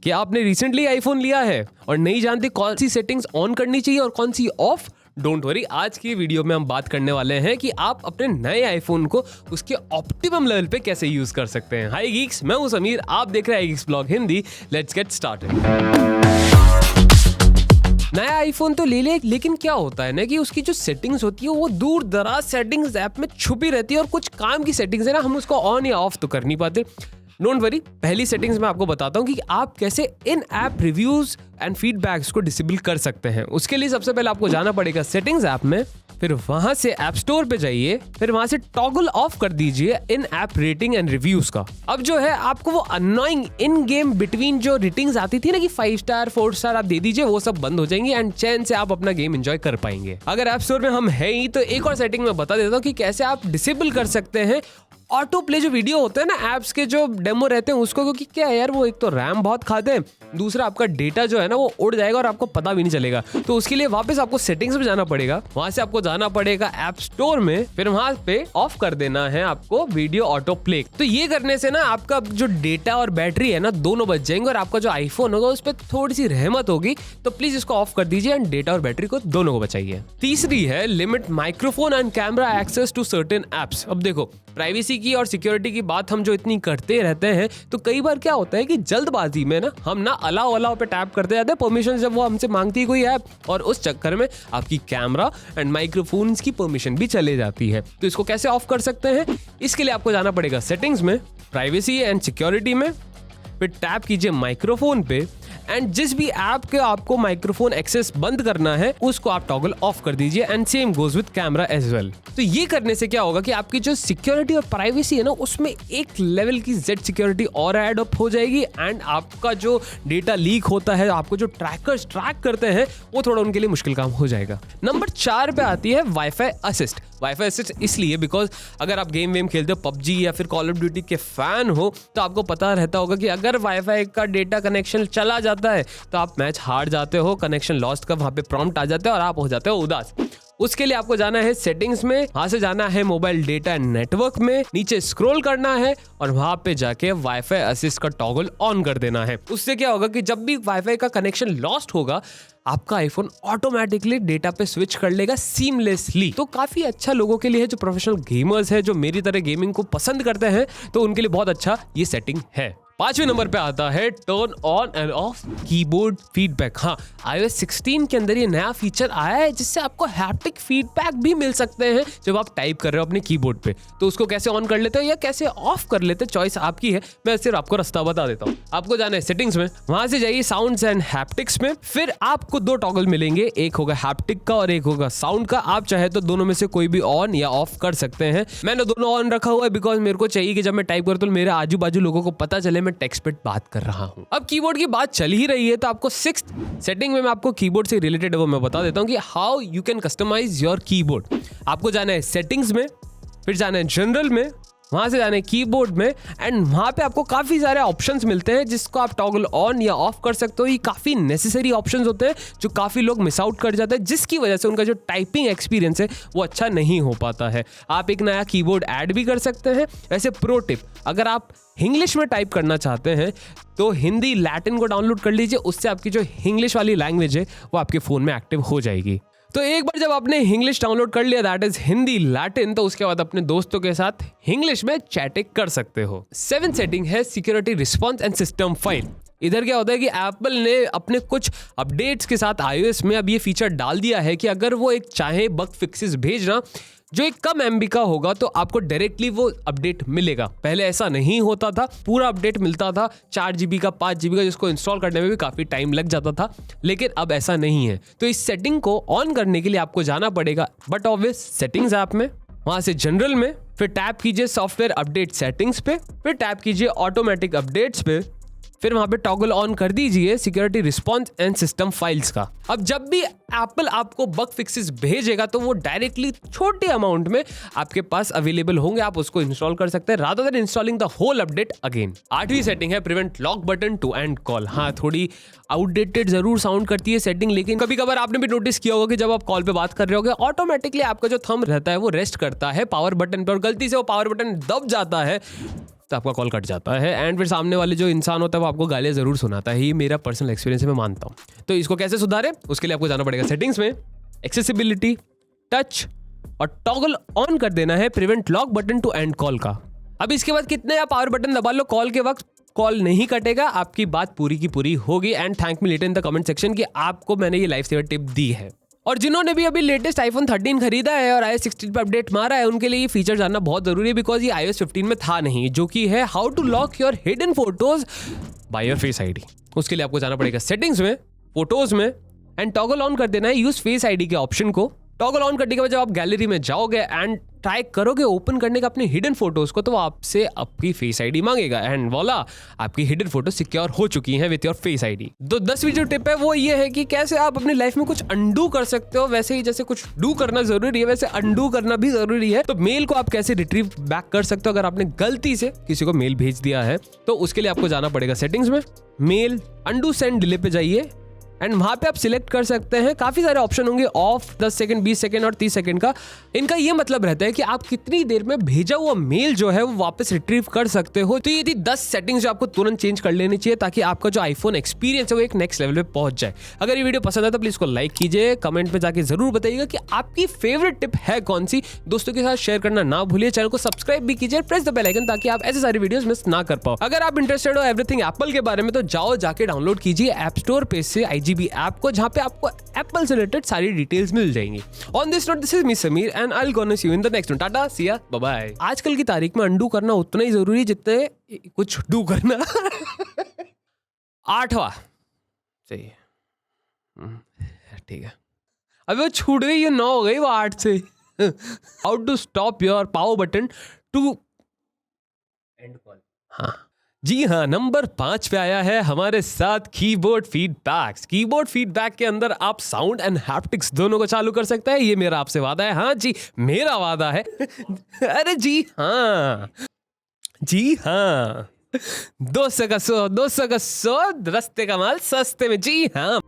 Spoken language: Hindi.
क्या आपने रिसेंटली आईफोन लिया है और नहीं जानते कौन सी सेटिंग्स ऑन करनी चाहिए और कौन सी ऑफ? डोंट वरी, आज की वीडियो में हम बात करने वाले हैं कि आप अपने नए आईफोन को उसके ऑप्टिमम लेवल पे कैसे यूज कर सकते हैं। हाय गीक्स, मैं हूं समीर, आप देख रहे हैं Geeks blog Hindi. Let's get started. नया आईफोन तो ले ले, लेकिन क्या होता है ना कि उसकी जो सेटिंग्स होती है वो दूर दराज सेटिंग्स ऐप में छुपी रहती है और कुछ काम की सेटिंग्स है ना, हम उसको ऑन या ऑफ तो कर नहीं पाते। डोंट वरी, पहली सेटिंग्स मैं आपको बताता हूँ कि आप कैसे इन ऐप रिव्यूज एंड फीडबैक्स को डिसेबल कर सकते हैं। उसके लिए सबसे पहले आपको जाना पड़ेगा सेटिंग्स ऐप में, फिर वहां से ऐप स्टोर पे जाइए, फिर वहां से टॉगल ऑफ कर दीजिए इन ऐप रेटिंग एंड रिव्यूज का। अब जो है आपको वो अननोइंग इन गेम बिटवीन जो रेटिंग्स आती थी ना कि 5 स्टार 4 स्टार आप दे दीजिए, वो सब बंद हो जाएंगे एंड चैन से आप अपना गेम एंजॉय कर पाएंगे। अगर ऐप स्टोर में हम है ही तो एक और सेटिंग मैं बता देता हूँ कि कैसे आप डिसेबल कर सकते हैं ऑटो प्ले जो वीडियो होते हैं ना ऐप्स के जो डेमो रहते हैं उसको, क्योंकि क्या है यार, वो एक तो रैम बहुत खाते हैं, दूसरा आपका डेटा जो है ना वो उड़ जाएगा और आपको पता भी नहीं चलेगा। तो उसके लिए वापस आपको सेटिंग्स में जाना पड़ेगा, वहां से आपको जाना पड़ेगा ऐप स्टोर में, फिर वहां पे ऑफ कर देना है आपको वीडियो ऑटो प्ले। तो ये करने से ना आपका जो डेटा और बैटरी है ना दोनों बच जाएंगे और आपका जो आईफोन होगा उस पर थोड़ी सी रहमत होगी। तो प्लीज इसको ऑफ कर दीजिए एंड डेटा और बैटरी को दोनों को बचाइए। तीसरी है limit microphone and camera access to certain apps. अब देखो, प्राइवेसी की और सिक्योरिटी की बात हम जो इतनी करते रहते हैं तो कई बार क्या होता है कि जल्दबाजी में ना हम ना अलाउ पे टैप करते जाते हैं परमिशन जब वो हमसे मांगती है कोई ऐप, और उस चक्कर में आपकी कैमरा एंड माइक्रोफोन्स की परमिशन भी चले जाती है। तो इसको कैसे ऑफ कर सकते हैं? इसके लिए आपको जाना पड़ेगा सेटिंग्स में, प्राइवेसी एंड सिक्योरिटी में, फिर टैप कीजिए माइक्रोफोन पे एंड जिस भी ऐप के आपको माइक्रोफोन एक्सेस बंद करना है उसको आप टॉगल ऑफ कर दीजिए and same goes with camera as well. तो ये करने से क्या होगा कि आपकी जो सिक्योरिटी और प्राइवेसी है ना उसमें एक लेवल की जेड सिक्योरिटी और ऐड अप हो जाएगी एंड आपका जो डेटा लीक होता है, आपको जो ट्रैकर्स ट्रैक करते हैं, वो थोड़ा उनके लिए मुश्किल काम हो जाएगा। नंबर 4 पे आती है वाईफाई असिस्ट। वाईफाई असिस्ट इसलिए बिकॉज अगर आप गेम वेम खेलते हो, पबजी या फिर कॉल ऑफ ड्यूटी के फैन हो, तो आपको पता रहता होगा कि अगर वाईफाई का डेटा कनेक्शन चला जाता है तो आप मैच हार जाते हो, कनेक्शन लॉस्ट का वहां पे प्रॉम्प्ट आ जाता है और आप हो जाते हो उदास। उसके लिए आपको जाना है सेटिंग्स में, वहां से जाना है मोबाइल डेटा नेटवर्क में, नीचे स्क्रॉल करना है और वहां पे जाके वाईफाई असिस्ट का टॉगल ऑन कर देना है। उससे क्या होगा कि जब भी वाईफाई का कनेक्शन लॉस्ट होगा आपका आईफोन ऑटोमेटिकली डेटा पे स्विच कर लेगा सीमलेसली। तो काफी अच्छा लोगों के लिए है, जो प्रोफेशनल गेमर्स है, जो मेरी तरह गेमिंग को पसंद करते हैं, तो उनके लिए बहुत अच्छा ये सेटिंग है। 5वें नंबर पे आता है turn on end of keyboard feedback. हाँ, iOS 16 के अंदर ये नया फीचर आया है जिससे आपको हैप्टिक फीडबैक भी मिल सकते हैं जब आप टाइप कर रहे हो अपने कीबोर्ड पे। तो उसको कैसे ऑन कर लेते हो या कैसे ऑफ कर लेते हो, चॉइस आपकी है, मैं सिर्फ आपको रास्ता बता देता हूँ। आपको जाना है सेटिंग्स में, वहां से जाइए साउंड्स एंड हैप्टिक्स में, फिर आपको 2 टॉगल मिलेंगे, एक होगा हैप्टिक का और एक होगा साउंड का। आप चाहे तो दोनों में से कोई भी ऑन या ऑफ कर सकते हैं। मैंने दोनों ऑन रखा हुआ है बिकॉज मेरे को चाहिए कि जब मैं टाइप करूँ तो मेरे आजू बाजू लोगों को पता चले मैं टेक्स्ट पे बात कर रहा हूं। अब कीबोर्ड की बात चल ही रही है तो आपको 6th सेटिंग में मैं आपको कीबोर्ड से रिलेटेड वो मैं बता देता हूं कि how you can customise your keyboard. आपको जाना है सेटिंग्स में, फिर जाना है जनरल में, वहां से जाना है कीबोर्ड में एंड वहां पे आपको काफी सारे ऑप्शंस मिलते हैं जिसको आप टॉगल ऑन या ऑफ कर सकते हो। ये काफी नेसेसरी ऑप्शंस होते हैं जो काफी लोग मिस आउट कर जाते हैं, जिसकी वजह से उनका जो टाइपिंग एक्सपीरियंस है वो अच्छा नहीं हो पाता है। आप एक नया कीबोर्ड ऐड भी कर सकते हैं। वैसे प्रो टिप, अगर आप इंग्लिश में टाइप करना चाहते हैं तो हिंदी लैटिन को डाउनलोड कर लीजिए, उससे आपकी जो इंग्लिश वाली लैंग्वेज है वो आपके फोन में एक्टिव हो जाएगी। तो एक बार जब आपने इंग्लिश डाउनलोड कर लिया, दैट इज हिंदी लैटिन, तो उसके बाद अपने दोस्तों के साथ इंग्लिश में चैटिंग कर सकते हो। 7th सेटिंग है security response and system file. इधर क्या होता है कि एप्पल ने अपने कुछ अपडेट्स के साथ iOS में अब ये फीचर डाल दिया है कि अगर वो एक चाहे बग फिक्सेस भेजना जो एक कम MB का होगा तो आपको डायरेक्टली वो अपडेट मिलेगा। पहले ऐसा नहीं होता था, पूरा अपडेट मिलता था 4 GB का 5 GB का, जिसको इंस्टॉल करने में भी काफी टाइम लग जाता था, लेकिन अब ऐसा नहीं है। तो इस सेटिंग को ऑन करने के लिए आपको जाना पड़ेगा बट ऑब्वियस सेटिंग्स ऐप में, वहां से जनरल में, फिर टैप कीजिए सॉफ्टवेयर अपडेट सेटिंग्स पे, फिर टैप कीजिए ऑटोमेटिक अपडेट्स पे, फिर वहां पे टॉगल ऑन कर दीजिए security response and system files का। अब जब भी एप्पल आपको बग फिक्सेस भेजेगा तो वो डायरेक्टली छोटे अमाउंट में आपके पास अवेलेबल होंगे, आप उसको इंस्टॉल कर सकते हैं rather than installing the whole update again. 8वीं सेटिंग है prevent lock button to end call. हाँ, थोड़ी आउटडेटेड जरूर साउंड करती है सेटिंग, लेकिन कभी कभार आपने भी नोटिस किया होगा कि जब आप कॉल पे बात कर रहे होगे ऑटोमेटिकली आपका जो थंब रहता है वो रेस्ट करता है पावर बटन पर और गलती से वो पावर बटन दब जाता है तो आपका कॉल कट जाता है एंड फिर सामने वाले जो इंसान होता है वो आपको गालियाँ ज़रूर सुनाता है। ये मेरा पर्सनल एक्सपीरियंस है, मैं मानता हूँ। तो इसको कैसे सुधारें, उसके लिए आपको जाना पड़ेगा सेटिंग्स में, एक्सेसिबिलिटी, टच और टॉगल ऑन कर देना है prevent lock button to end call का। अब इसके बाद कितने आप पावर बटन दबा लो, कॉल के वक्त कॉल नहीं कटेगा, आपकी बात पूरी की पूरी होगी। And thank me later in the comment section कि आपको मैंने ये लाइफ सेवर टिप दी है। और जिन्होंने भी अभी लेटेस्ट iPhone 13 खरीदा है और iOS 16 पर अपडेट मारा है, उनके लिए ये फीचर जानना बहुत जरूरी है, बिकॉज ये iOS 15 में था नहीं, जो कि है how to lock your hidden photos by your face ID. उसके लिए आपको जाना पड़ेगा सेटिंग्स में, फोटोज में एंड टॉगल ऑन कर देना है यूज फेस आईडी के ऑप्शन को। टॉगल ऑन करने के बाद जब आप गैलरी में जाओगे एंड ट्राई करोगे ओपन करने का अपने हिडन फोटोज को, तो वो आपसे आपकी फेस आईडी मांगेगा एंड वॉला, आपकी हिडन फोटो सिक्योर हो चुकी हैं विथ योर फेस आईडी। तो 10वीं जो टिप है वो ये है कि कैसे आप अपनी लाइफ में कुछ अंडू कर सकते हो। वैसे ही जैसे कुछ डू करना जरूरी है, वैसे अंडू करना भी जरूरी है। तो मेल को आप कैसे रिट्रीव बैक कर सकते हो अगर आपने गलती से किसी को मेल भेज दिया है, तो उसके लिए आपको जाना पड़ेगा सेटिंग्स में, मेल, अंडू सेंड डिले पे जाइए एंड वहां पे आप सिलेक्ट कर सकते हैं। काफी सारे ऑप्शन होंगे, ऑफ, 10 सेकंड, 20 सेकंड और 30 सेकंड का। इनका ये मतलब रहता है कि आप कितनी देर में भेजा हुआ मेल जो है वो वापस रिट्रीव कर सकते हो। तो ये थी 10 सेटिंग्स जो आपको तुरंत चेंज कर लेनी चाहिए ताकि आपका जो आईफोन एक्सपीरियंस है वो एक नेक्स्ट लेवल पे पहुंच जाए। अगर ये वीडियो पसंद है तो प्लीज इसको लाइक कीजिए, कमेंट में जाके जरूर बताइएगा कि आपकी फेवरेट टिप है कौन सी। दोस्तों के साथ शेयर करना ना भूलिए, चैनल को सब्सक्राइब भी कीजिए, प्रेस द बेल आइकन ताकि आप ऐसे सारी वीडियोस मिस ना कर पाओ। अगर आप इंटरेस्टेड हो एवरीथिंग एप्पल के बारे में तो जाओ जाके डाउनलोड कीजिए ऐप स्टोर पे से IGB ऐप को, जहां पे आपको एप्पल से रिलेटेड सारी डिटेल्स मिल जाएंगी। On this note, this is me Sameer and I will gonna see you in the next one. Tata, see ya, bye bye. आजकल की तारीख में अंडू करना उतना ही जरूरी है जितने कुछ डू करना। 8वां सही है, ठीक है। अबे वो छूट गई, ये 9 हो गई, वो 8 से। How to stop your power button to end call. हाँ जी हाँ, नंबर 5 पे आया है हमारे साथ कीबोर्ड फीडबैक्स। कीबोर्ड फीडबैक के अंदर आप साउंड एंड हैप्टिक्स दोनों को चालू कर सकते हैं। ये मेरा आपसे वादा है। हाँ जी, मेरा वादा है। अरे जी हाँ, जी हाँ, 200 का 100, 200 का 100, रस्ते का माल सस्ते में। जी हाँ।